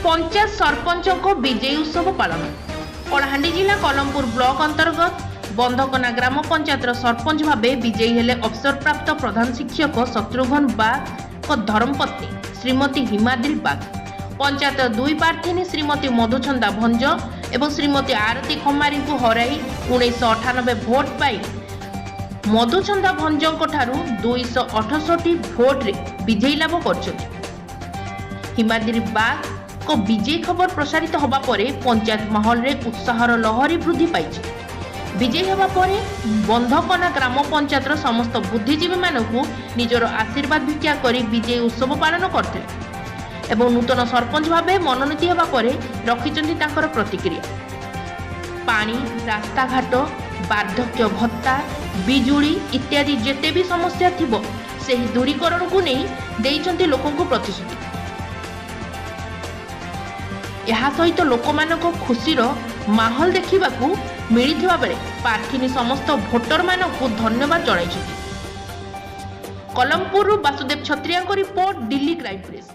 पंचायत सरपंचों को विजयी उत्सव पालन। कलाहांडी जिला कलमपुर ब्लॉक अंतर्गत बंधकना ग्राम पंचायत सरपंच भाव विजयी हेले अवसरप्राप्त प्रधान शिक्षक शत्रुघ्न बाग धर्मपत्नी श्रीमती हिमाद्री बाग। पंचायत दुई प्रार्थी श्रीमती मधुचंदा भंज एवं श्रीमती आरती खमारी को हराई 1998 भोट पाई मधुचंदा भंजों 268 भोट रे विजयी लाभ कर। हिमाद्री बाग को विजयी खबर प्रसारित होगा परे पंचायत माहौल रे उत्साहर लहरी वृद्धि पाई। विजयी होगा परे बंधकना ग्राम पंचायत समस्त बुद्धिजीवी मानकु निजर आशीर्वाद भिक्षा करी विजयी उत्सव पालन करते एवं नूतन सरपंच भावे मनोनीत होगा परे रखिचंती तांकर प्रतिक्रिया। पानी रास्ताघाट वार्धक्य भत्ता बिजुली इत्यादि जेते भी समस्या थिबो सेही दूरीकरण को नहीं देइचंती लोकंकु प्रतिश्रुति। यह सहित लोक मानक खुशीर माहौल देखा मिलता बेले प्रार्थी समस्त भोटर मानक धन्यवाद जणाइछथि। Kalampur Vasudev Chhatria report, Delhi crime press.